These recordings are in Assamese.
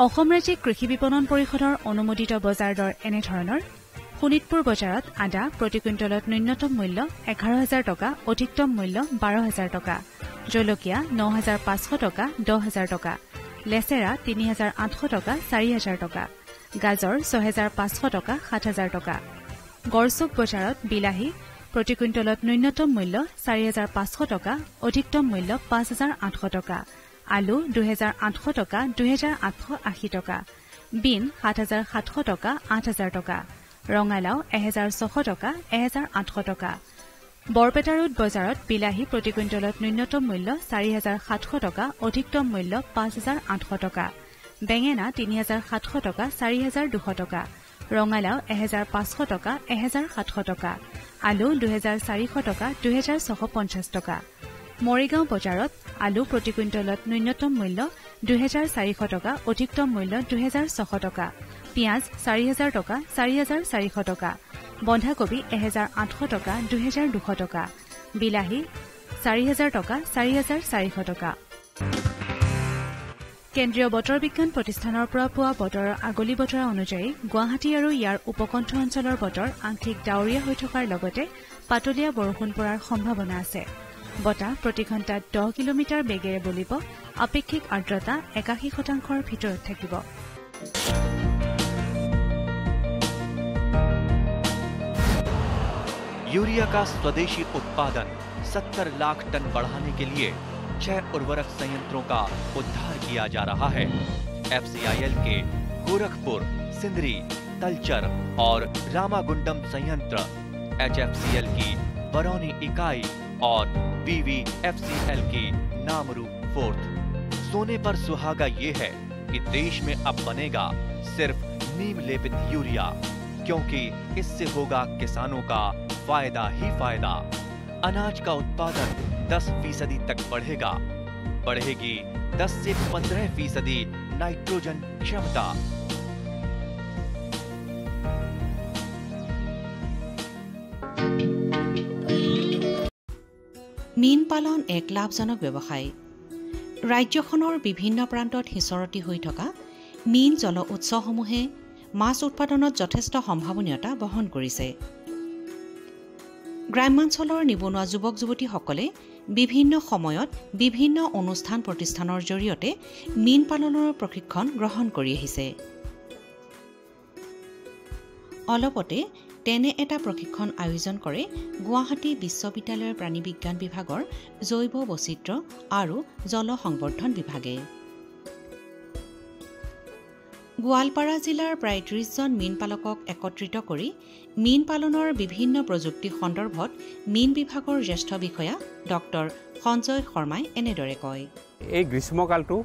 অসম ৰাজ্যিক কৃষি বিপণন পৰিষদৰ অনুমোদিত বজাৰ দৰ এনেধৰণৰ শোণিতপুৰ বজাৰত আদা প্ৰতি কুইণ্টলত ন্যূনতম মূল্য 11,000 টকা, অধিকতম মূল্য 12,000 টকা, জলকীয়া 9,500 টকা, 10,000 টকা, লেচেৰা 3,800 টকা, 4,000 টকা, গাজৰ 6,500 টকা, 7,000 টকা। গড়চুক বজাৰত বিলাহী প্ৰতি কুইণ্টলত ন্যূনতম মূল্য 4,500 টকা, অধিকতম মূল্য 5,800 টকা, আলু 2,800 টকা, 2,880 টকা, বিন 7,700 টকা, 8,000 টকা, ৰঙালাও 1,600 টকা, 1,800 টকা। বৰপেটা ৰোড বজাৰত বিলাহী প্ৰতি কুইণ্টলত ন্যূনতম মূল্য 4,700 টকা, অধিকতম মূল্য 5,800 টকা, বেঙেনা 3,700 টকা, 4,200 টকা, ৰঙালাও 1,500 টকা, 1,700 টকা, আলু 2,400 টকা, 2,650 টকা। মৰিগাঁও বজাৰত আলু প্ৰতি কুইণ্টলত ন্যূনতম মূল্য 2,400 টকা, অধিকতম মূল্য 2,600 টকা, পিঁয়াজ 4,000 টকা, 4,400 টকা, বন্ধাকবি 1,800 টকা, 2,200 টকা, বিলাহী 4,000 টকা, 4,400 টকা। কেন্দ্ৰীয় বতৰ বিজ্ঞান প্ৰতিষ্ঠানৰ পৰা পোৱা বতৰৰ আগলি বতৰা অনুযায়ী গুৱাহাটী আৰু ইয়াৰ উপকণ্ঠ অঞ্চলৰ বতৰ আংশিক ডাৱৰীয়া হৈ থকাৰ লগতে পাতলীয়া বৰষুণ পৰাৰ সম্ভাৱনা আছে। বতাহ প্ৰতি ঘণ্টাত 10 কিলোমিটাৰ বেগেৰে বলিব। আপেক্ষিক আৰ্দ্ৰতা 81% ভিতৰত থাকিব। यूरिया का स्वदेशी उत्पादन 70 लाख टन बढ़ाने के लिए 6 उर्वरक संयंत्रों का उद्धार किया जा रहा है। FCIL के गोरखपुर, सिंदरी, तलचर और रामागुंडम संयंत्र, HFCL की बरौनी इकाई और BVFCL की नामरू फोर्थ। सोने पर सुहागा ये है कि देश में अब बनेगा सिर्फ नीम लेपित यूरिया, क्योंकि इससे होगा किसानों का फायदा ही फायदा। अनाज का उत्पादन 10% तक बढ़ेगा। बढ़ेगी 10 से 15% नाइट्रोजन क्षमता। মীন পালন এক লাভজনক ব্যৱসায়। ৰাজ্যখনৰ বিভিন্ন প্ৰান্তত সিঁচৰতি হৈ থকা মীন জল উৎসসমূহে মাছ উৎপাদনত যথেষ্ট সম্ভাৱনীয়তা বহন কৰিছে। গ্ৰাম্যাঞ্চলৰ নিবনুৱা যুৱক যুৱতীসকলে বিভিন্ন সময়ত বিভিন্ন অনুষ্ঠান প্ৰতিষ্ঠানৰ জৰিয়তে মীন পালনৰ প্ৰশিক্ষণ গ্ৰহণ কৰি আহিছে। অলপতে তেনে এটা প্ৰশিক্ষণ আয়োজন কৰে গুৱাহাটী বিশ্ববিদ্যালয়ৰ প্ৰাণী বিজ্ঞান বিভাগৰ জৈৱ বৈচিত্ৰ্য আৰু জল সংবৰ্ধন বিভাগে। গোৱালপাৰা জিলাৰ প্ৰায় 30 জন মীন পালকক একত্ৰিত কৰি মীন পালনৰ বিভিন্ন প্ৰযুক্তি সন্দৰ্ভত মীন বিভাগৰ জ্যেষ্ঠ বিষয়া ডক্টৰ সঞ্জয় শৰ্মাই এনেদৰে কয়। এই গ্ৰীষ্মকালটো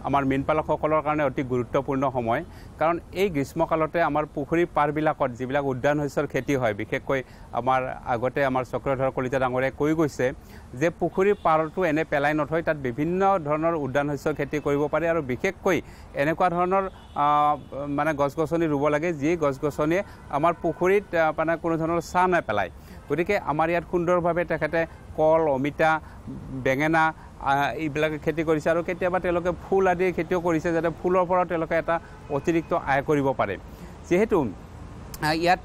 আমাৰ মীন পালকসকলৰ কাৰণে অতি গুৰুত্বপূৰ্ণ সময়, কাৰণ এই গ্ৰীষ্মকালতে আমাৰ পুখুৰীৰ পাৰবিলাকত যিবিলাক উদ্যান শস্যৰ খেতি হয়, বিশেষকৈ আমাৰ আগতে আমাৰ চক্ৰধৰ কলিতা ডাঙৰীয়াই কৈ গৈছে যে পুখুৰীৰ পাৰটো এনে পেলাই নথৈ তাত বিভিন্ন ধৰণৰ উদ্যান শস্যৰ খেতি কৰিব পাৰে আৰু বিশেষকৈ এনেকুৱা ধৰণৰ মানে গছ গছনি ৰুব লাগে যি গছ গছনিয়ে আমাৰ পুখুৰীত মানে কোনো ধৰণৰ ছাঁ নেপেলায়। গতিকে আমাৰ ইয়াত সুন্দৰভাৱে তেখেতে কল, অমিতা, বেঙেনা এইবিলাকে খেতি কৰিছে আৰু কেতিয়াবা তেওঁলোকে ফুল আদিৰ খেতিও কৰিছে, যাতে ফুলৰ পৰা তেওঁলোকে এটা অতিৰিক্ত আয় কৰিব পাৰে। যিহেতু ইয়াত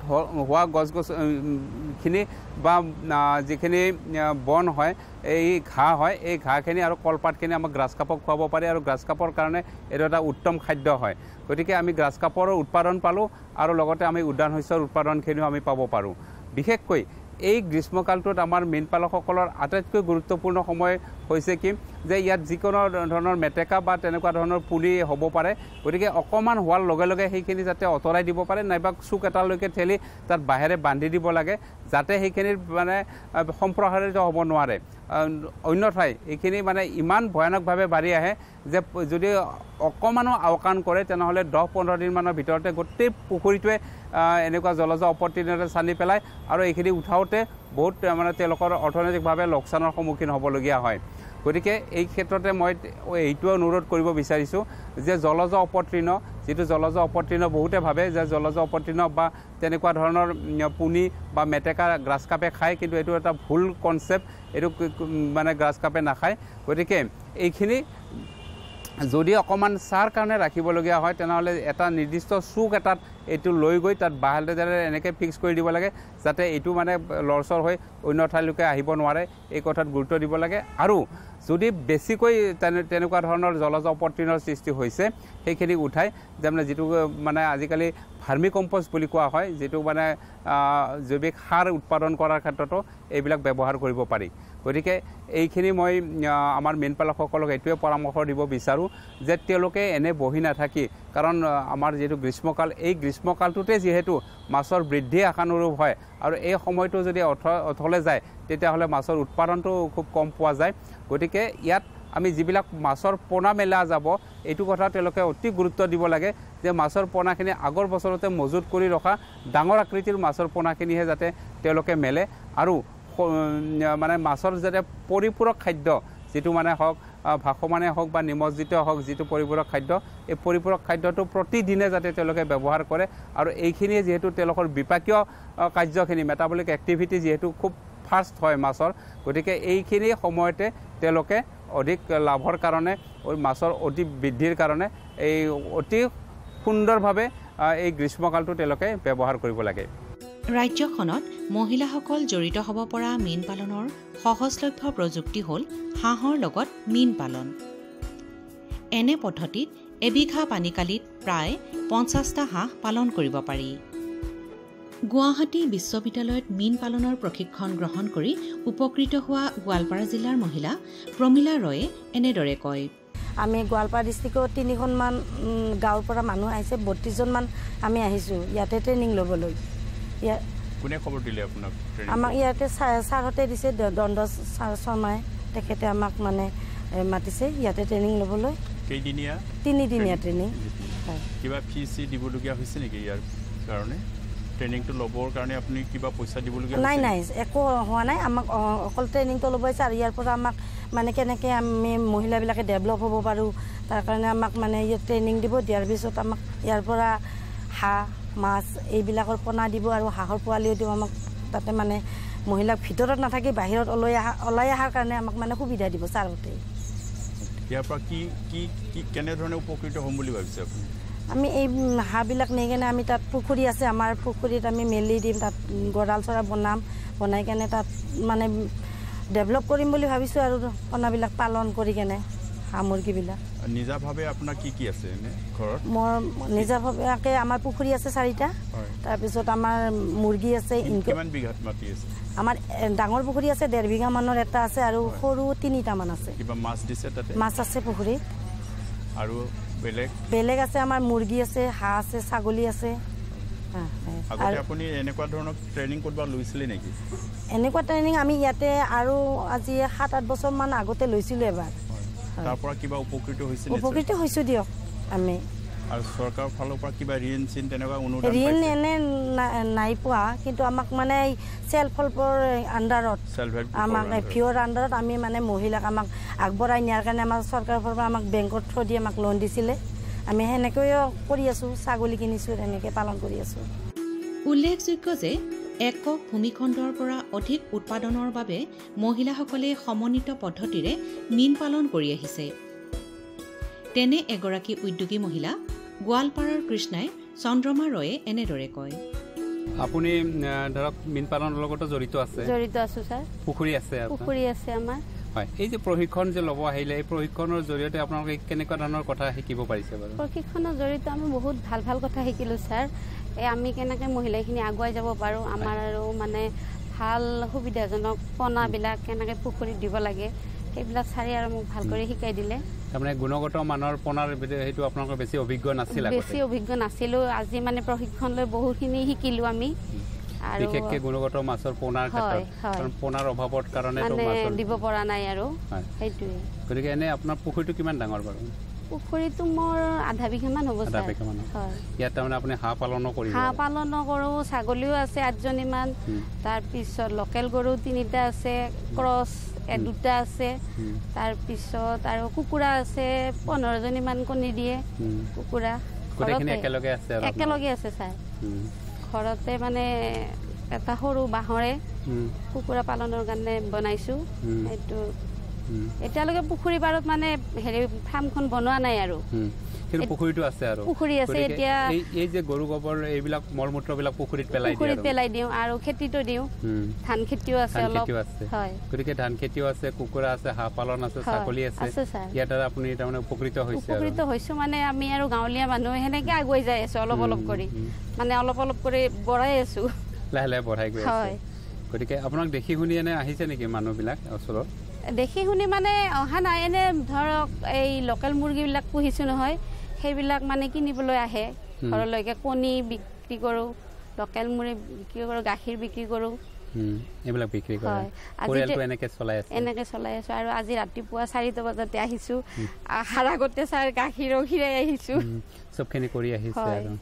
হোৱা গছ গছখিনি বা যিখিনি বন হয়, এই ঘাঁহ হয়, এই ঘাঁহখিনি আৰু কলপাতখিনি আমাক গ্ৰাছ কাপক খুৱাব পাৰে আৰু গ্ৰাছ কাপৰ কাৰণে এইটো এটা উত্তম খাদ্য হয়। গতিকে আমি গ্ৰাছ কাপৰো উৎপাদন পালোঁ আৰু লগতে আমি উদ্যান শস্যৰ উৎপাদনখিনিও আমি পাব পাৰোঁ। বিশেষকৈ এই গ্ৰীষ্মকালটোত আমাৰ মীন পালকসকলৰ আটাইতকৈ গুৰুত্বপূৰ্ণ সময় হৈছে কি যে ইয়াত যিকোনো ধৰণৰ মেটেকা বা তেনেকুৱা ধৰণৰ পুলি হ'ব পাৰে। গতিকে অকণমান হোৱাৰ লগে লগে সেইখিনি যাতে আঁতৰাই দিব পাৰে, নাইবা চুক এটালৈকে ঠেলি তাত বাহিৰে বান্ধি দিব লাগে, যাতে সেইখিনিৰ মানে সম্প্ৰসাৰিত হ'ব নোৱাৰে। অন্যথাই এইখিনি মানে ইমান ভয়ানকভাৱে বাঢ়ি আহে যে যদি অকণমানো আওকাণ কৰে তেনেহ'লে 10-15 দিনমানৰ ভিতৰতে গোটেই পুখুৰীটোৱে এনেকুৱা জলজ অপতৃণৰে চানি পেলায় আৰু এইখিনি উঠাওঁতে বহুত মানে তেওঁলোকৰ অৰ্থনৈতিকভাৱে লোকচানৰ সন্মুখীন হ'বলগীয়া হয়। গতিকে এই ক্ষেত্ৰতে মই এইটোও অনুৰোধ কৰিব বিচাৰিছোঁ যে জলজ অপতৃণ, যিটো জলজ অপতৃণ বহুতে ভাবে যে জলজ অপতৃণ বা তেনেকুৱা ধৰণৰ পুনি বা মেটেকা গ্ৰাছ কাপে খায়, কিন্তু এইটো এটা ভুল কনচেপ্ট। এইটো মানে গ্ৰাছ কাপে নাখায়। গতিকে এইখিনি যদি অকণমান চাৰ কাৰণে ৰাখিবলগীয়া হয় তেনেহ'লে এটা নিৰ্দিষ্ট চুক এটাত এইটো লৈ গৈ তাত বাঁহেৰে এনেকৈ ফিক্স কৰি দিব লাগে যাতে এইটো মানে লৰচৰ হৈ অন্য ঠাইলৈকে আহিব নোৱাৰে এই কথাত গুৰুত্ব দিব লাগে আৰু যদি বেছিকৈ তেনেকুৱা ধৰণৰ জলজ অপতৃণৰ সৃষ্টি হৈছে সেইখিনি উঠাই যেনে যিটো মানে আজিকালি ভাৰ্মি কম্পোষ্ট বুলি কোৱা হয় যিটো মানে জৈৱিক সাৰ উৎপাদন কৰাৰ ক্ষেত্ৰতো এইবিলাক ব্যৱহাৰ কৰিব পাৰি গতিকে এইখিনি মই আমাৰ মীনপালকসকলক এইটোৱে পৰামৰ্শ দিব বিচাৰোঁ যে তেওঁলোকে এনে বহি নাথাকি কাৰণ আমাৰ যিটো গ্ৰীষ্মকাল এই গ্ৰীষ্মকালটোতে যিহেতু মাছৰ বৃদ্ধি আশানুৰূপ হয় আৰু এই সময়টো যদি অথলে যায় তেতিয়াহ'লে মাছৰ উৎপাদনটো খুব কম পোৱা যায় গতিকে ইয়াত আমি যিবিলাক মাছৰ পোনা মেলা যাব এইটো কথা তেওঁলোকে অতি গুৰুত্ব দিব লাগে যে মাছৰ পোনাখিনি আগৰ বছৰতে মজুত কৰি ৰখা ডাঙৰ আকৃতিৰ মাছৰ পোনাখিনিহে যাতে তেওঁলোকে মেলে আৰু মানে মাছৰ যাতে পৰিপূৰক খাদ্য যিটো মানে হওক ভাসমানে হওক বা নিমজ্জিত হওক যিটো পৰিপূৰক খাদ্য এই পৰিপূৰক খাদ্যটো প্ৰতিদিনে যাতে তেওঁলোকে ব্যৱহাৰ কৰে আৰু এইখিনিয়ে যিহেতু তেওঁলোকৰ বিপাকীয় কাৰ্যখিনি মেটাবলিক এক্টিভিটি যিহেতু খুব ফাষ্ট হয় মাছৰ গতিকে এইখিনি সময়তে তেওঁলোকে অধিক লাভৰ কাৰণে মাছৰ অতি বৃদ্ধিৰ কাৰণে এই অতি সুন্দৰভাৱে এই গ্ৰীষ্মকালটো তেওঁলোকে ব্যৱহাৰ কৰিব লাগে ৰাজ্যখনত মহিলাসকল জড়িত হ'ব পৰা মীন পালনৰ সহজলভ্য প্ৰযুক্তি হ'ল হাঁহৰ লগত মীন পালন এনে পদ্ধতিত এবিঘা পানীকালিত প্ৰায় 50টা হাঁহ পালন কৰিব পাৰি গুৱাহাটী বিশ্ববিদ্যালয়ত মীন পালনৰ প্ৰশিক্ষণ গ্ৰহণ কৰি উপকৃত হোৱা গোৱালপাৰা জিলাৰ মহিলা প্ৰমীলা ৰয়ে এনেদৰে কয় আমি গোৱালপাৰা ডিষ্ট্ৰিক্টৰ 3খনমান গাঁৱৰ পৰা মানুহ আহিছে 32জনমান আমি আহিছোঁ ইয়াতে ট্ৰেইনিং ল'বলৈ কোনে খবৰ দিলে আপোনাক আমাক ইয়াতে ছাৰহঁতে দিছে দণ্ড শৰ্মাই তেখেতে আমাক মানে মাতিছে ইয়াতে ট্ৰেইনিং ল'বলৈ কেইদিনীয়া 3দিনীয়া ট্ৰেইনিং কিবা ফিজ দিবলগীয়া হৈছে নেকি ইয়াৰ কাৰণে ট্ৰেইনিংটো ল'বৰ কাৰণে আপুনি কিবা পইচা দিবলগীয়া নাই নাই একো হোৱা নাই আমাক অকল ট্ৰেইনিংটো ল'ব আছে আৰু ইয়াৰ পৰা আমাক মানে কেনেকৈ আমি মহিলাবিলাকে ডেভেলপ হ'ব পাৰোঁ তাৰ কাৰণে আমাক মানে ইয়াত ট্ৰেইনিং দিব দিয়াৰ পিছত আমাক ইয়াৰ পৰা হাঁহ মাছ এইবিলাকৰ পোনা দিব আৰু হাঁহৰ পোৱালিও দিব আমাক তাতে মানে মহিলাক ভিতৰত নাথাকি বাহিৰত ওলাই অহাৰ কাৰণে আমাক মানে সুবিধা দিব ছাৰহঁতে ইয়াৰ পৰা কি কেনেধৰণে উপকৃত হ'ম বুলি ভাবিছে আপুনি আমি এই হাঁহবিলাক নি কেনে আমি তাত পুখুৰী আছে আমাৰ পুখুৰীত আমি মেলি দিম তাত গঁৰাল চৰা বনাই কেনে তাত মানে ডেভেলপ কৰিম বুলি ভাবিছোঁ আৰু পোনাবিলাক পালন কৰি কেনে হাঁহ মুৰ্গীবিলাক নিজাভাৱে আপোনাৰ কি আছে এনে ঘৰত মোৰ নিজাভাৱে আমাৰ পুখুৰী আছে 4টা তাৰপিছত আমাৰ মুৰ্গী আছে কিমান বিঘাত মাটি আছে আমাৰ ডাঙৰ পুখুৰী আছে 1.5 বিঘা মানৰ এটা আছে আৰু সৰু 3টামান আছে কিবা মাছ দিছে তাতে মাছ আছে পুখুৰীত আৰু বেলেগ আছে আমাৰ মুৰ্গী আছে হাঁহ আছে ছাগলী আছে আগতে আপুনি এনেকুৱা ধৰণৰ ট্ৰেইনিং কৰবা লৈছিলে নেকি এনেকুৱা ট্ৰেইনিং আমি ইয়াতে আৰু আজি 7-8 বছৰমান আগতে লৈছিলোঁ এবাৰ তাৰ পৰা কিবা উপকৃত হৈছোঁ দিয়ক আমি আৰু চৰকাৰৰ ফালৰ পৰা কিবা ঋণ তেনেকুৱা অনুদান ঋণ এনে নাই পোৱা কিন্তু আমাক মানে চেল্ফ হেল্পৰ আণ্ডাৰত আমাক ভিঅ'ৰ আণ্ডাৰত আমি মানে মহিলাক আমাক আগবঢ়াই নিয়াৰ কাৰণে আমাৰ চৰকাৰৰ ফালৰ পৰা আমাক বেংকত থৈ দি আমাক লোন দিছিলে আমি সেনেকৈও কৰি আছোঁ ছাগলী কিনিছোঁ এনেকৈ পালন কৰি আছোঁ উল্লেখযোগ্য যে একক ভূমিখণ্ডৰ পৰা অধিক উৎপাদনৰ বাবে মহিলাসকলে সমন্বিত পদ্ধতিৰে মীন পালন কৰি আহিছে তেনে এগৰাকী উদ্যোগী মহিলা গোৱালপাৰাৰ কৃষ্ণাই চন্দ্ৰমা ৰয়ে এনেদৰে কয় আপুনি ধৰক মীন পালনৰ লগত জড়িত আছোঁ ছাৰ পুখুৰী আছে আমাৰ হয় এই যে প্ৰশিক্ষণ যে ল'ব আহিলে এই প্ৰশিক্ষণৰ জৰিয়তে আপোনালোকে কেনেকুৱা ধৰণৰ কথা শিকিব পাৰিছে বাৰু প্ৰশিক্ষণৰ জৰিয়তে আমি বহুত ভাল কথা শিকিলোঁ ছাৰ আমি কেনেকৈ মহিলাখিনি আগুৱাই যাব পাৰোঁ আমাৰ আৰু মানে ভাল সুবিধাজনক পোনাবিলাক কেনেকৈ পুখুৰীত দিব লাগে সেইবিলাক ছাৰে আৰু মোক ভাল কৰি শিকাই দিলে তাৰমানে গুণগত মানৰ পোনাৰ সেইটো আপোনালোকৰ বেছি অভিজ্ঞ নাছিলোঁ আজি মানে প্ৰশিক্ষণ লৈ বহুখিনি শিকিলোঁ আমি আৰু বিশেষকৈ গুণগত মাছৰ পোনাৰ ক্ষেত্ৰত কাৰণ পোনাৰ অভাৱৰ কাৰণে দিব পৰা নাই আৰু সেইটোৱে গতিকে এনে আপোনাৰ পুখুৰীটো কিমান ডাঙৰ বাৰু পুখুৰীটো মোৰ আধা বিঘামান হ'ব ইয়াত তাৰমানে আপুনি হাঁহ পালনো কৰোঁ ছাগলীও আছে 8জনীমান তাৰপিছত লোকেল গৰু 3টা আছে ক্ৰছ 2টা আছে তাৰপিছত আৰু কুকুৰা আছে 15জনীমান কণী দিয়ে কুকুৰা একেলগে আছে ছাৰ ঘৰতে মানে এটা সৰু বাঁহৰে কুকুৰা পালনৰ কাৰণে বনাইছোঁ সেইটো এতিয়ালৈকে পুখুৰী পাৰত মানে হেৰি ফাৰ্মখন বনোৱা নাই আৰু কিন্তু পুখুৰীটো আছে আৰু পুখুৰী আছে এতিয়া এই যে গৰু গোবৰ এইবিলাক মলমূত্ৰবিলাক পুখুৰীত পেলাই দিওঁ আৰু খেতিটো দিওঁ ধান খেতিও আছে অলপ হয় গতিকে ধান খেতিও আছে কুকুৰা আছে হাঁহ পালন আছে ছাগলী আছে ইয়াৰ দ্বাৰা আপুনি তাৰমানে উপকৃত হৈছো মানে আমি আৰু গাঁৱলীয়া মানুহ সেনেকে আগুৱাই যাই আছো অলপ অলপ কৰি মানে অলপ অলপ কৰি বঢ়াই আছো লাহে লাহে বঢ়াই গৈ আছে গতিকে আপোনাক দেখি শুনি এনে আহিছে নেকি মানুহবিলাক ওচৰত দেখি শুনি মানে অহা নাই এনে ধৰক এই লোকেল মুৰ্গীবিলাক পুহিছো নহয় সেইবিলাক মানে কিনিবলৈ আহে ঘৰলৈকে কণী বিক্ৰী কৰোঁ লোকেল মুৰ্গী বিক্ৰী কৰোঁ গাখীৰ বিক্ৰী কৰোঁ এইবিলাক বিক্ৰী কৰে পৰিয়ালটো এনেকৈ চলাই আছো আৰু আজি ৰাতিপুৱা 4টা বজাতে আহিছো আহাৰ আগতে গাখীৰ খিৰাই আহিছো চবখিনি কৰি আহিছে আৰু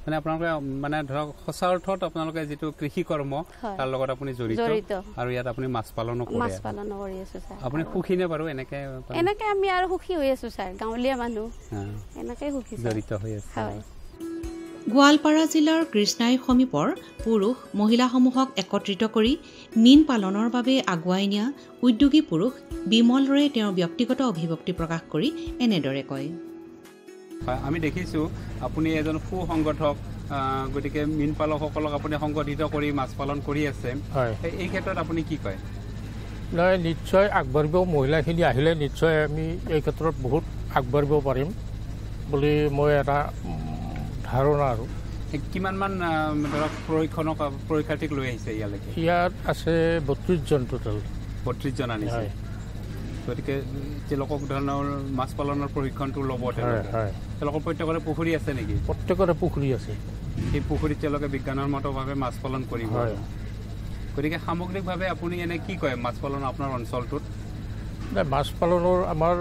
মানে আপোনালোকে মানে ধৰক সঁচা অৰ্থত আপোনালোকে যিটো কৃষি কৰ্ম তাৰ লগত আপুনি জড়িত আৰু ইয়াত আপুনি মাছ পালনো কৰি আছো ছাৰ আপুনি সুখী নে বাৰু এনেকে আমি আৰু সুখী হৈ আছো ছাৰ গাঁৱলীয়া মানুহ এনেকৈ সুখী জড়িত হৈ আছে গোৱালপাৰা জিলাৰ কৃষ্ণাই সমীপৰ পুৰুষ মহিলাসমূহক একত্ৰিত কৰি মীন পালনৰ বাবে আগুৱাই নিয়া উদ্যোগী পুৰুষ বিমল ৰয়ে তেওঁৰ ব্যক্তিগত অভিব্যক্তি প্ৰকাশ কৰি এনেদৰে কয় আমি দেখিছোঁ আপুনি এজন সুসংগঠক গতিকে মীন পালকসকলক আপুনি সংগঠিত কৰি মাছ পালন কৰি আছে এই ক্ষেত্ৰত আপুনি কি কয় নহয় নিশ্চয় আগবাঢ়িব মহিলাখিনি আহিলে নিশ্চয় আমি এই ক্ষেত্ৰত বহুত আগবাঢ়িব পাৰিম বুলি মই এটা ধাৰণা আৰু কিমানমান ধৰক পৰীক্ষাৰ্থীক লৈ আহিছে ইয়ালৈকে ইয়াত আছে 32 জন টোটেল 32 জন আনিছে গতিকে তেওঁলোকক ধৰণৰ মাছ পালনৰ প্ৰশিক্ষণটো ল'ব তেওঁলোকৰ প্ৰত্যেকৰে পুখুৰী আছে নেকি প্ৰত্যেকৰে পুখুৰী আছে সেই পুখুৰীত তেওঁলোকে বিজ্ঞানসন্মতভাৱে মাছ পালন কৰিব গতিকে সামগ্ৰিকভাৱে আপুনি এনে কি কয় মাছ পালন আপোনাৰ অঞ্চলটোত মাছ পালনৰ আমাৰ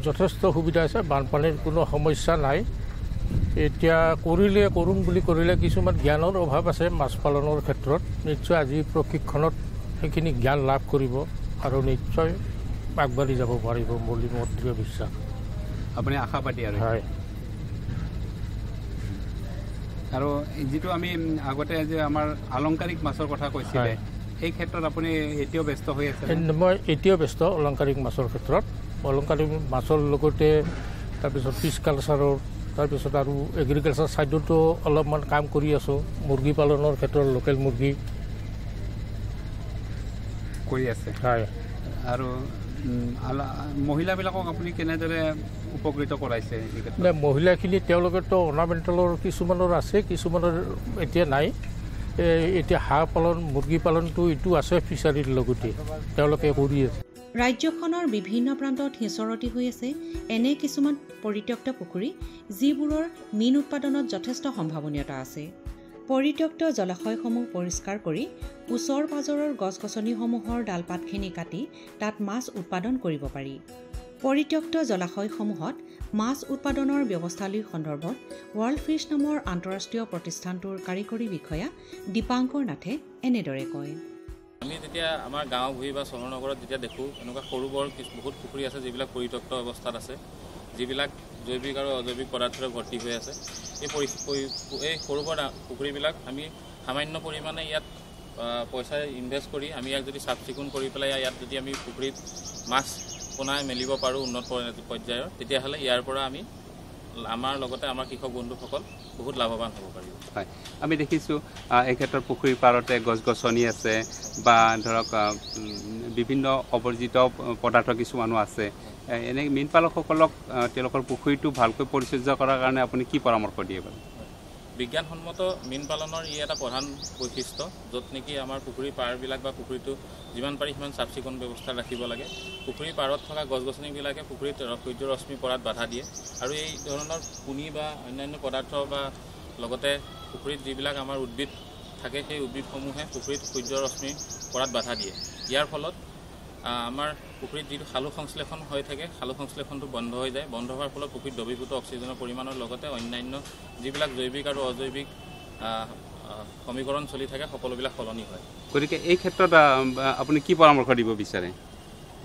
যথেষ্ট সুবিধা আছে বানপানীৰ কোনো সমস্যা নাই এতিয়া কৰিম বুলি কৰিলে কিছুমান জ্ঞানৰ অভাৱ আছে মাছ পালনৰ ক্ষেত্ৰত নিশ্চয় আজি প্ৰশিক্ষণত সেইখিনি জ্ঞান লাভ কৰিব আৰু নিশ্চয় আগবাঢ়ি যাব পাৰিব বুলি মোৰ দৃঢ় বিশ্বাস আপুনি আশাবাদী আৰু হয় আৰু যিটো আমি আগতে যে আমাৰ আলংকাৰিক মাছৰ কথা কৈছিলে এই ক্ষেত্ৰত আপুনি এতিয়াও ব্যস্ত হৈ আছে মই এতিয়াও ব্যস্ত অলংকাৰিক মাছৰ ক্ষেত্ৰত অলংকাৰিক মাছৰ লগতে তাৰপিছত ফিছ কালচাৰৰ তাৰপিছত আৰু এগ্ৰিকালচাৰ ছাইডতো অলপমান কাম কৰি আছোঁ মুৰ্গী পালনৰ ক্ষেত্ৰত লোকেল মুৰ্গী কৰি আছে হয় আৰু মহিলাবিলাকক আপুনি কেনেদৰে উপকৃত কৰাইছে মহিলাখিনি তেওঁলোকেতো অৰ্নামেণ্টেলৰ কিছুমানৰ আছে কিছুমানৰ এতিয়া নাই এতিয়া হাঁহ পালন মুৰ্গী পালনটো এইটো আছে ফিচাৰীৰ লগতে তেওঁলোকে কৰি আছে ৰাজ্যখনৰ বিভিন্ন প্ৰান্তত সিঁচৰতি হৈ আছে এনে কিছুমান পৰিত্যক্ত পুখুৰী যিবোৰৰ মীন উৎপাদনত যথেষ্ট সম্ভাৱনীয়তা আছে পৰিত্যক্ত জলাশয়সমূহ পৰিষ্কাৰ কৰি ওচৰ পাজৰৰ গছ গছনিসমূহৰ ডালপাতখিনি কাটি তাত মাছ উৎপাদন কৰিব পাৰি পৰিত্যক্ত জলাশয়সমূহত মাছ উৎপাদনৰ ব্যৱস্থালৈ সন্দৰ্ভত ৱৰ্ল্ড ফিছ নামৰ আন্তঃৰাষ্ট্ৰীয় প্ৰতিষ্ঠানটোৰ কাৰিকৰী বিষয়া দীপাংকৰ নাথে এনেদৰে কয় আমি যেতিয়া আমাৰ গাঁও ভূঁই বা চহৰনগৰত যেতিয়া দেখোঁ এনেকুৱা সৰু বৰ বহুত পুখুৰী আছে যিবিলাক পৰিত্যক্ত অৱস্থাত আছে যিবিলাক জৈৱিক আৰু অজৈৱিক পদাৰ্থৰে ভৰ্তি হৈ আছে এই সৰু বৰ পুখুৰীবিলাক আমি সামান্য পৰিমাণে ইয়াত পইচা ইনভেষ্ট কৰি আমি ইয়াক যদি চাফ চিকুণ কৰি পেলাই ইয়াত যদি আমি পুখুৰীত মাছ পোনাই মেলিব পাৰোঁ উন্নত পৰ্যায়ৰ তেতিয়াহ'লে ইয়াৰ পৰা আমি আমাৰ লগতে আমাৰ কৃষক বন্ধুসকল বহুত লাভৱান হ'ব পাৰিব হয় আমি দেখিছোঁ এই ক্ষেত্ৰত পুখুৰীৰ পাৰতে গছ গছনি আছে বা ধৰক বিভিন্ন অবৰ্জিত পদাৰ্থ কিছুমানো আছে এনে মীন পালকসকলক তেওঁলোকৰ পুখুৰীটো ভালকৈ পৰিচৰ্যা কৰাৰ কাৰণে আপুনি কি পৰামৰ্শ দিয়ে বাৰু বিজ্ঞানসন্মত মীন পালনৰ ই এটা প্ৰধান বৈশিষ্ট্য য'ত নেকি আমাৰ পুখুৰীৰ পাৰবিলাক বা পুখুৰীটো যিমান পাৰি সিমান চাফ চিকুণ ব্যৱস্থা ৰাখিব লাগে পুখুৰীৰ পাৰত থকা গছ গছনিবিলাকে পুখুৰীত সূৰ্য ৰশ্মি পৰাত বাধা দিয়ে আৰু এই ধৰণৰ পুনি বা অন্যান্য পদাৰ্থ বা লগতে পুখুৰীত যিবিলাক আমাৰ উদ্ভিদ থাকে সেই উদ্ভিদসমূহে পুখুৰীত সূৰ্য ৰশ্মি পৰাত বাধা দিয়ে ইয়াৰ ফলত আমাৰ পুখুৰীত যিটো খালু সংশ্লেষণ হৈ থাকে খালু সংশ্লেষণটো বন্ধ হৈ যায় বন্ধ হোৱাৰ ফলত পুখুৰীত দ্ৰৱীভূত অক্সিজেনৰ পৰিমাণৰ লগতে অন্যান্য যিবিলাক জৈৱিক আৰু অজৈৱিক সমীকৰণ চলি থাকে সকলোবিলাক সলনি হয় গতিকে এই ক্ষেত্ৰত আপুনি কি পৰামৰ্শ দিব বিচাৰে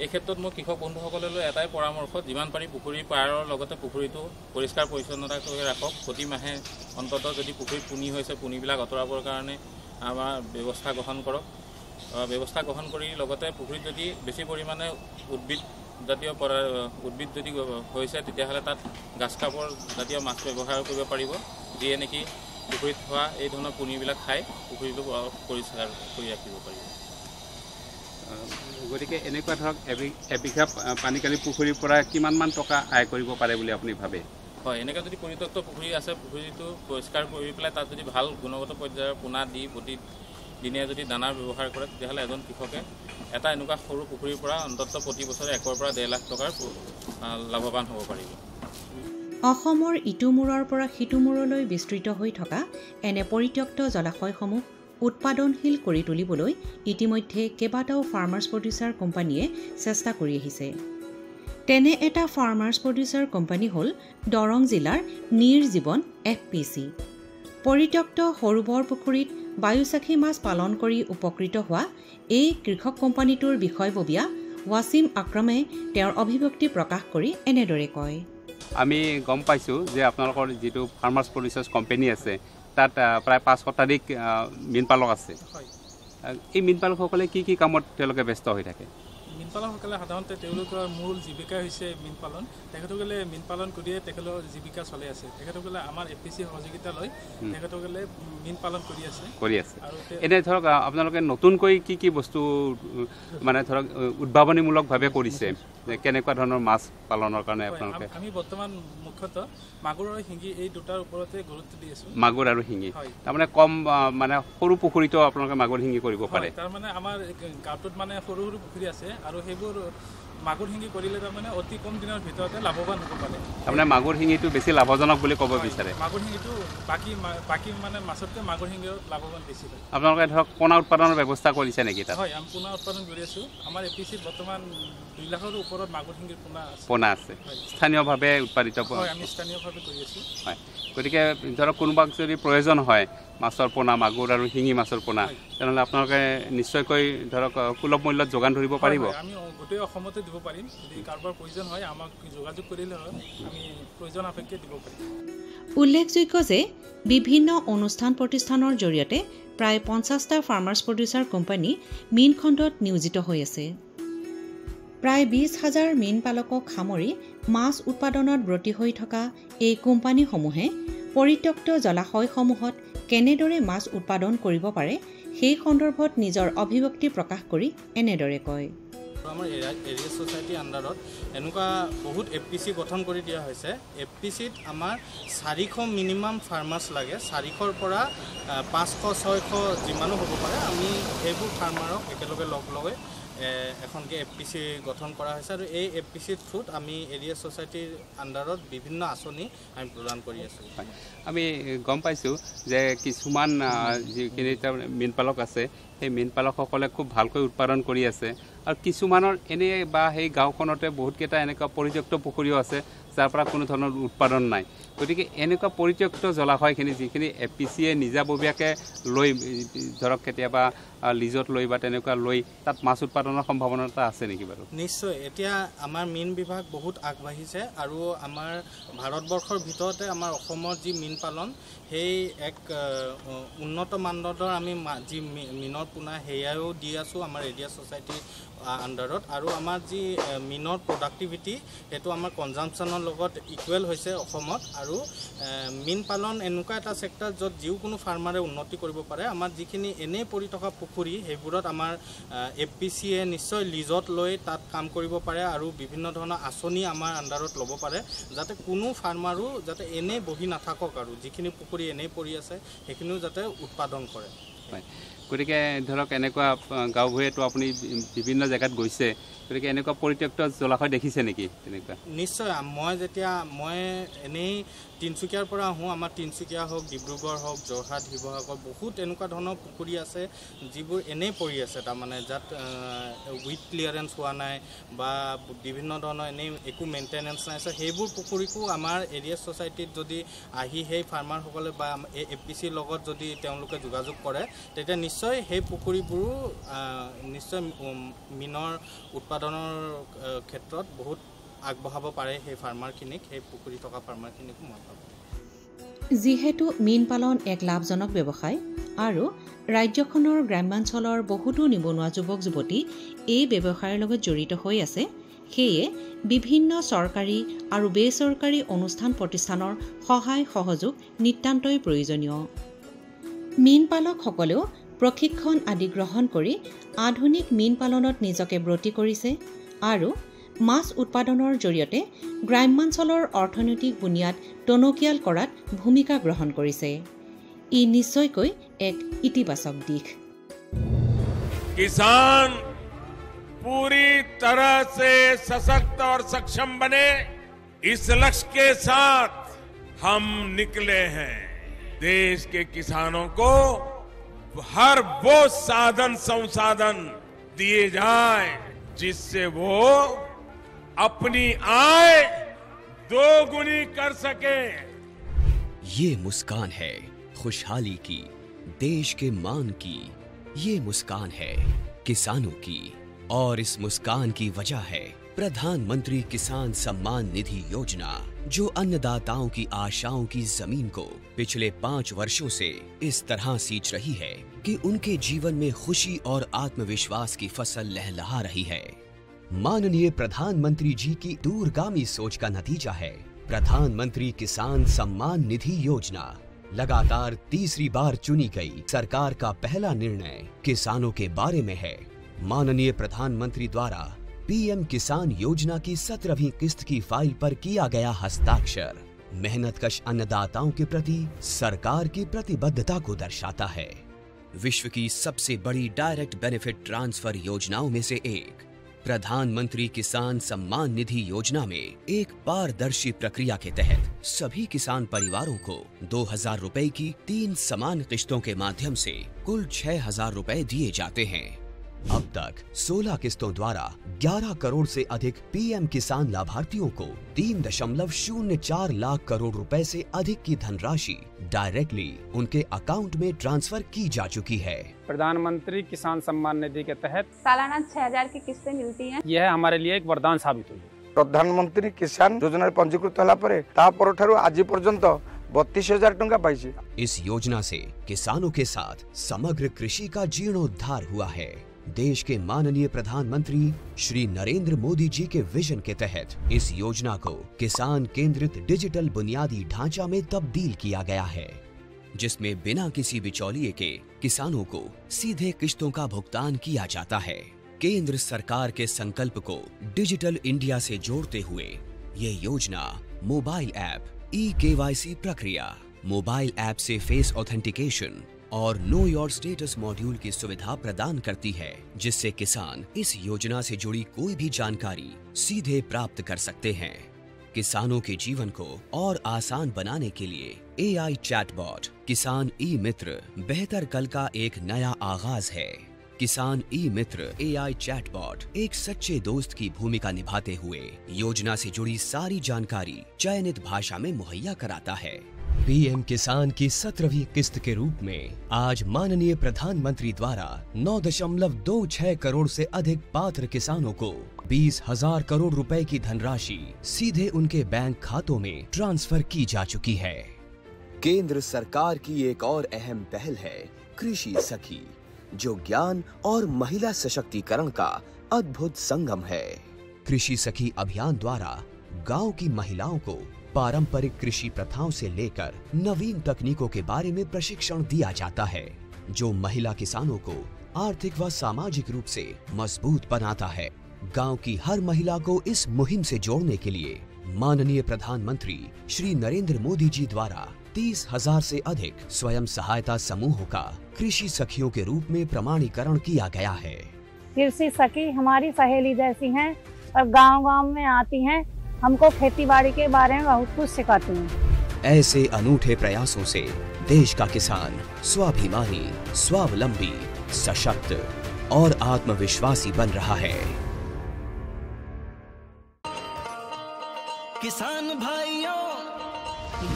এই ক্ষেত্ৰত মই কৃষক বন্ধুসকললৈ এটাই পৰামৰ্শ যিমান পাৰি পুখুৰীৰ পাৰৰ লগতে পুখুৰীটো পৰিষ্কাৰ পৰিচ্ছন্নতা কৰি ৰাখক প্ৰতি মাহে অন্ততঃ যদি পুখুৰীত পুনি হৈছে পুনিবিলাক আঁতৰাবৰ কাৰণে আমাৰ ব্যৱস্থা গ্ৰহণ কৰক ব্যৱস্থা গ্ৰহণ কৰি লগতে পুখুৰীত যদি বেছি পৰিমাণে উদ্ভিদ জাতীয় উদ্ভিদ যদি হৈছে তেতিয়াহ'লে তাত গাছ কাপৰ জাতীয় মাছ ব্যৱহাৰ কৰিব পাৰিব, যিয়ে নেকি পুখুৰীত হোৱা এই ধৰণৰ পুনিবিলাক খাই পুখুৰীটো পৰিষ্কাৰ কৰি ৰাখিব পাৰিব। গতিকে এনেকুৱা ধৰক এবিঘা পানীকালি পুখুৰীৰ পৰা কিমানমান টকা আয় কৰিব পাৰে বুলি আপুনি ভাবে? হয়, এনেকৈ যদি পৰিত্যক্ত পুখুৰী আছে, পুখুৰীটো পৰিষ্কাৰ কৰি পেলাই তাত যদি ভাল গুণগত পৰ্যায়ৰ পোনা দি প্ৰতিদিনে যদি দানাৰ ব্যৱহাৰ কৰে তেতিয়াহ'লে এজন কৃষকে এটা এনেকুৱা সৰু পুখুৰীৰ পৰা অন্ততঃ প্ৰতি বছৰে 1 পৰা 1.5 লাখ টকাৰ লাভৱান হ'ব পাৰিব। অসমৰ ইটো মূৰৰ পৰা সিটো মূৰলৈ বিস্তৃত হৈ থকা এনে পৰিত্যক্ত জলাশয়সমূহ উৎপাদনশীল কৰি তুলিবলৈ ইতিমধ্যে কেইবাটাও ফাৰ্মাৰ্ছ প্ৰডিউচাৰ কোম্পানীয়ে চেষ্টা কৰি আহিছে। তেনে এটা ফাৰ্মাৰ্ছ প্ৰডিউচাৰ কোম্পানী হ'ল দৰং জিলাৰ নিৰ্জীৱন FPC। পৰিত্যক্ত সৰু বৰ পুখুৰীত বায়ুচাখী মাছ পালন কৰি উপকৃত হোৱা এই কৃষক কোম্পানীটোৰ বিষয়ববীয়া ৱাছিম আক্ৰমে তেওঁৰ অভিব্যক্তি প্ৰকাশ কৰি এনেদৰে কয়। আমি গম পাইছোঁ যে আপোনালোকৰ যিটো ফাৰ্মাৰ্ছ প্ৰডিউচাৰ্ছ কোম্পানী আছে তাত প্ৰায় 5 শতাধিক মীন পালক আছে। এই মীন পালকসকলে কি কামত তেওঁলোকে ব্যস্ত হৈ থাকে? মীন পালকসকলে সাধাৰণতে তেওঁলোকৰ মূল জীৱিকা হৈছে মীন পালন। তেখেতসকলে মীন পালন কৰিয়ে তেখেতৰ জীৱিকা চলাই আছে। তেখেতসকলে আমাৰ FPC সহযোগিতা লৈ তেখেতসকলে মীন পালন কৰি আছে। এনে ধৰক আপোনালোকে নতুনকৈ কি বস্তু মানে ধৰক উদ্ভাৱনীমূলকভাৱে কৰিছে, কেনেকুৱা ধৰণৰ মাছ পালনৰ কাৰণে আপোনালোকে? আমি বৰ্তমান মুখ্যতঃ মাগুৰ আৰু শিঙি এই দুটাৰ ওপৰতে গুৰুত্ব দি আছোঁ। মাগুৰ আৰু শিঙি তাৰমানে কম মানে সৰু পুখুৰীতো আপোনালোকে মাগুৰ শিঙি কৰিব পাৰে? তাৰমানে আমাৰ গাঁৱটোত মানে সৰু সৰু পুখুৰী আছে আৰু সেইবোৰ মাগুৰ শিঙি কৰিলে তাৰমানে অতি কম দিনৰ ভিতৰতে লাভৱান হ'ব পাৰে। তাৰমানে মাগুৰ শিঙিটো বেছি লাভজনক বুলি ক'ব বিচাৰে? মাগুৰ শিঙিটো বাকী মানে মাছতকৈ মাগুৰ শিঙিৰ লাভৱান বেছি হয়। আপোনালোকে ধৰক পোনা উৎপাদনৰ ব্যৱস্থা কৰিছে নেকি তাত? হয়, আমি পোনা উৎপাদন কৰি আছোঁ। আমাৰ FPCত বৰ্তমান 2 লাখৰ ওপৰত মাগুৰ শিঙিৰ পোনা আছে। স্থানীয়ভাৱে উৎপাদিত? হয়, আমি স্থানীয়ভাৱে কৰি আছোঁ। হয়, গতিকে ধৰক কোনোবাক যদি প্ৰয়োজন হয় মাছৰ পোনা, মাগুৰ আৰু শিঙি মাছৰ পোনা, তেনেহ'লে আপোনালোকে নিশ্চয়কৈ ধৰক সুলভ মূল্যত যোগান ধৰিব পাৰিব? আমি গোটেই অসমতে দিব পাৰিম। যদি কাৰোবাৰ প্ৰয়োজন হয় আমাক যোগাযোগ কৰিলে হয়, আমি প্ৰয়োজন সাপেক্ষে দিব পাৰিম। উল্লেখযোগ্য যে বিভিন্ন অনুষ্ঠান প্ৰতিষ্ঠানৰ জৰিয়তে প্ৰায় 50টা ফাৰ্মাৰ্ছ প্ৰডিউচাৰ কোম্পানী মীন খণ্ডত নিয়োজিত হৈ আছে। প্ৰায় 20,000 মীন পালকক সামৰি মাছ উৎপাদনত ব্ৰতী হৈ থকা এই কোম্পানীসমূহে পৰিত্যক্ত জলাশয়সমূহত কেনেদৰে মাছ উৎপাদন কৰিব পাৰে সেই সন্দৰ্ভত নিজৰ অভিব্যক্তি প্ৰকাশ কৰি এনেদৰে কয়। আমাৰ এৰিয়া ছ'চাইটিৰ আণ্ডাৰত এনেকুৱা বহুত FPC গঠন কৰি দিয়া হৈছে। FPCত আমাৰ 400 মিনিমাম ফাৰ্মাৰ্ছ লাগে। 400ৰ পৰা 500-600 যিমানো হ'ব পাৰে, আমি সেইবোৰ ফাৰ্মাৰক একেলগে লগ লগাই এখনকৈ FPC গঠন কৰা হৈছে আৰু এই FPCৰ থ্ৰুত আমি এৰিয়া ছ'চাইটিৰ আণ্ডাৰত বিভিন্ন আঁচনি আমি প্ৰদান কৰি আছোঁ। আমি গম পাইছোঁ যে কিছুমান যিখিনি মীন পালক আছে সেই মীন পালকসকলে খুব ভালকৈ উৎপাদন কৰি আছে আৰু কিছুমানৰ এনে বা সেই গাঁওখনতে বহুতকেইটা এনেকুৱা পৰিত্যক্ত পুখুৰীও আছে যাৰ পৰা কোনো ধৰণৰ উৎপাদন নাই। গতিকে এনেকুৱা পৰিত্যক্ত জলাশয়খিনি যিখিনি FPCয়ে নিজাববীয়াকৈ লৈ ধৰক কেতিয়াবা লিজত লৈ বা তেনেকুৱা লৈ তাত মাছ উৎপাদনৰ সম্ভাৱনা এটা আছে নেকি বাৰু? নিশ্চয়, এতিয়া আমাৰ মীন বিভাগ বহুত আগবাঢ়িছে আৰু আমাৰ ভাৰতবৰ্ষৰ ভিতৰতে আমাৰ অসমৰ যি মীন পালন সেই এক উন্নত মানদণ্ডৰ আমি যি মীনৰ পোনা সেয়াও দি আছোঁ আমাৰ এৰিয়া ছ'চাইটিৰ আণ্ডাৰত। আৰু আমাৰ যি মীনৰ প্ৰডাক্টিভিটি সেইটো আমাৰ কনজাম্পশ্যনৰ লগত ইকুৱেল হৈছে অসমত। আৰু মীন পালন এনেকুৱা এটা ছেক্টৰ য'ত যিকোনো ফাৰ্মাৰে উন্নতি কৰিব পাৰে। আমাৰ যিখিনি এনেই পৰি থকা পুখুৰী সেইবোৰত আমাৰ FPCয়ে নিশ্চয় লিজত লৈ তাত কাম কৰিব পাৰে আৰু বিভিন্ন ধৰণৰ আঁচনি আমাৰ আণ্ডাৰত ল'ব পাৰে, যাতে কোনো ফাৰ্মাৰো যাতে এনেই বহি নাথাকক আৰু যিখিনি পুখুৰী এনেই পৰি আছে সেইখিনিও যাতে উৎপাদন কৰে। হয়, গতিকে ধৰক এনেকুৱা গাঁওভূঞেতো আপুনি বিভিন্ন জেগাত গৈছে, গতিকে এনেকুৱা পৰিত্যক্ত জলাশয় দেখিছে নেকি তেনেকুৱা? নিশ্চয়, মই এনেই তিনিচুকীয়াৰ পৰা আহোঁ। আমাৰ তিনিচুকীয়া হওক, ডিব্ৰুগড় হওক, যোৰহাট, শিৱসাগৰ বহুত এনেকুৱা ধৰণৰ পুখুৰী আছে যিবোৰ এনেই পৰি আছে, তাৰমানে যাত উইথ ক্লিয়াৰেঞ্চ হোৱা নাই বা বিভিন্ন ধৰণৰ এনেই একো মেইনটেনেঞ্চ নাই। সেইবোৰ পুখুৰীকো আমাৰ এৰিয়া ছ'চাইটিত যদি আহি সেই ফাৰ্মাৰসকলে বা এই FPCৰ লগত যদি তেওঁলোকে যোগাযোগ কৰে তেতিয়া নিশ্চয় সেই পুখুৰীবোৰো নিশ্চয় মীনৰ উৎপাদনৰ ক্ষেত্ৰত বহুত আগবঢ়াব পাৰে সেই ফাৰ্মাৰখিনিক, সেই পুখুৰী থকা ফাৰ্মাৰখিনিকো মই ভাবোঁ। যিহেতু মীন পালন এক লাভজনক ব্যৱসায় আৰু ৰাজ্যখনৰ গ্ৰাম্যাঞ্চলৰ বহুতো নিবনুৱা যুৱক যুৱতী এই ব্যৱসায়ৰ লগত জড়িত হৈ আছে, সেয়ে বিভিন্ন চৰকাৰী আৰু বেচৰকাৰী অনুষ্ঠান প্ৰতিষ্ঠানৰ সহায় সহযোগ নিতান্তই প্ৰয়োজনীয়। মীন পালকসকলেও প্ৰশিক্ষণ আদি গ্ৰহণ কৰি আধুনিক মীন পালনত নিজকে ব্ৰতী কৰিছে আৰু মাছ উৎপাদনৰ জৰিয়তে গ্ৰাম্যাঞ্চলৰ অৰ্থনৈতিক বুনিয়াদ টনকিয়াল কৰাত ভূমিকা গ্ৰহণ কৰিছে। ই নিশ্চয়কৈ এক ইতিবাচক দিশ। किसान पूरी तरह से सशक्त और सक्षम बने, इस लक्ष्य के साथ हम निकले हैं। देश के किसानों को हर वो साधन संसाधन दिए जाए जिससे वो अपनी आय दोगुनी कर सके। ये मुस्कान है खुशहाली की, देश के मान की। ये मुस्कान है किसानों की, और इस मुस्कान की वजह है प्रधानमंत्री किसान सम्मान निधि योजना, जो अन्नदाताओं की आशाओं की जमीन को पिछले 5 वर्षों से इस तरह सींच रही है कि उनके जीवन में खुशी और आत्मविश्वास की फसल लहलहा रही है। माननीय प्रधानमंत्री जी की दूरगामी सोच का नतीजा है प्रधानमंत्री किसान सम्मान निधि योजना। लगातार तीसरी बार चुनी गई सरकार का पहला निर्णय किसानों के बारे में है। माननीय प्रधानमंत्री द्वारा पीएम किसान योजना की 17वीं किस्त की फाइल पर किया गया हस्ताक्षर मेहनतकश अन्नदाताओं के प्रति सरकार की प्रतिबद्धता को दर्शाता है। विश्व की सबसे बड़ी डायरेक्ट बेनिफिट ट्रांसफर योजनाओं में से एक प्रधानमंत्री किसान सम्मान निधि योजना में एक पारदर्शी प्रक्रिया के तहत सभी किसान परिवारों को 2000 रुपए की 3 समान किस्तों के माध्यम से कुल 6000 रुपए दिए जाते हैं। अब तक 16 किस्तों द्वारा 11 करोड़ से अधिक पीएम किसान लाभार्थियों को 3.04 लाख करोड़ रुपए से अधिक की धनराशि डायरेक्टली उनके अकाउंट में ट्रांसफर की जा चुकी है। प्रधानमंत्री किसान सम्मान निधि के तहत सालाना 6000 की किस्तें मिलती हैं। यह हमारे लिए एक वरदान साबित हुई। प्रधानमंत्री किसान योजना पंजीकृत होला परे ता परठारु आज पर्यंत 32,000 टंका पाइछि। इस योजना से किसानों के साथ समग्र कृषि का जीर्णोद्धार हुआ है। देश के माननीय प्रधानमंत्री श्री नरेंद्र मोदी जी के विजन के तहत इस योजना को किसान केंद्रित डिजिटल बुनियादी ढांचा में तब्दील किया गया है, जिसमें बिना किसी बिचौलिए के किसानों को सीधे किस्तों का भुगतान किया जाता है। केंद्र सरकार के संकल्प को डिजिटल इंडिया से जोड़ते हुए ये योजना मोबाइल ऐप, ई-KYC प्रक्रिया, मोबाइल ऐप से फेस ऑथेंटिकेशन और नो योर स्टेटस मॉड्यूल की सुविधा प्रदान करती है, जिससे किसान इस योजना से जुड़ी कोई भी जानकारी सीधे प्राप्त कर सकते हैं। किसानों के जीवन को और आसान बनाने के लिए AI चैटबॉट किसान ई-मित्र बेहतर कल का एक नया आगाज है। किसान ई-मित्र AI चैटबॉट एक सच्चे दोस्त की भूमिका निभाते हुए योजना से जुड़ी सारी जानकारी चयनित भाषा में मुहैया कराता है। पीएम किसान की 17वीं किस्त के रूप में आज माननीय प्रधानमंत्री द्वारा 9.26 करोड़ से अधिक पात्र किसानों को 20,000 करोड़ रुपए की धनराशि सीधे उनके बैंक खातों में ट्रांसफर की जा चुकी है। केंद्र सरकार की एक और अहम पहल है कृषि सखी, जो ज्ञान और महिला सशक्तिकरण का अद्भुत संगम है। कृषि सखी अभियान द्वारा गांव की महिलाओं को पारंपरिक कृषि प्रथाओं से लेकर नवीन तकनीकों के बारे में प्रशिक्षण दिया जाता है, जो महिला किसानों को आर्थिक व सामाजिक रूप से मजबूत बनाता है। गांव की हर महिला को इस मुहिम से जोड़ने के लिए माननीय प्रधानमंत्री श्री नरेंद्र मोदी जी द्वारा 30,000 से अधिक स्वयं सहायता समूहों का कृषि सखियों के रूप में प्रमाणीकरण किया गया है। कृषि सखी हमारी सहेली जैसी हैं और गांव-गांव में आती हैं, हमको खेती-बाड़ी के बारे में बहुत कुछ सिखाती हैं। ऐसे अनूठे प्रयासों से देश का किसान स्वाभिमानी, स्वावलंबी, सशक्त और आत्मविश्वासी बन रहा है। किसान भाइयों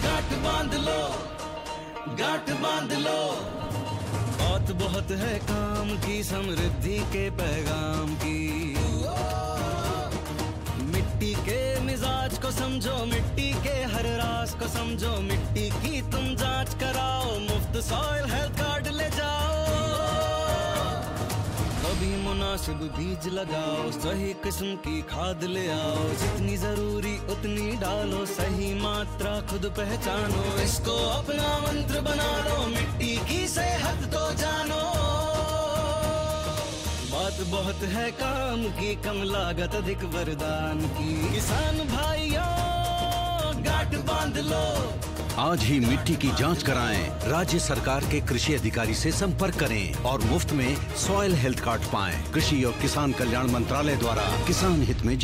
गांठ बांध लो, गांठ बांध लो, बहुत है काम की, समृद्धि के पैगाम की। मिट्टी के मिजाज को समझो, मिट्टी के हर राज को समझो, मिट्टी की तुम जांच कराओ, मुफ्त सॉइल हेल्थ कार्ड ले जाओ। भी मुनासिब बीज लगाओ, सही किस्म की खाद ले आओ, जितनी जरूरी उतनी डालो, सही मात्रा खुद पहचानो, इसको अपना मंत्र बना लो, मिट्टी की सेहत तो जानो। बात बहुत है काम की, कम लागत अधिक वरदान की, किसान भाइयों गांठ बांध लो। आज ही मिट्टी की जांच कराएं। राज्य सरकार के कृषि अधिकारी से संपर्क करें और मुफ्त में सॉइल हेल्थ कार्ड पाएं। कृषि और किसान कल्याण मंत्रालय द्वारा किसान हित में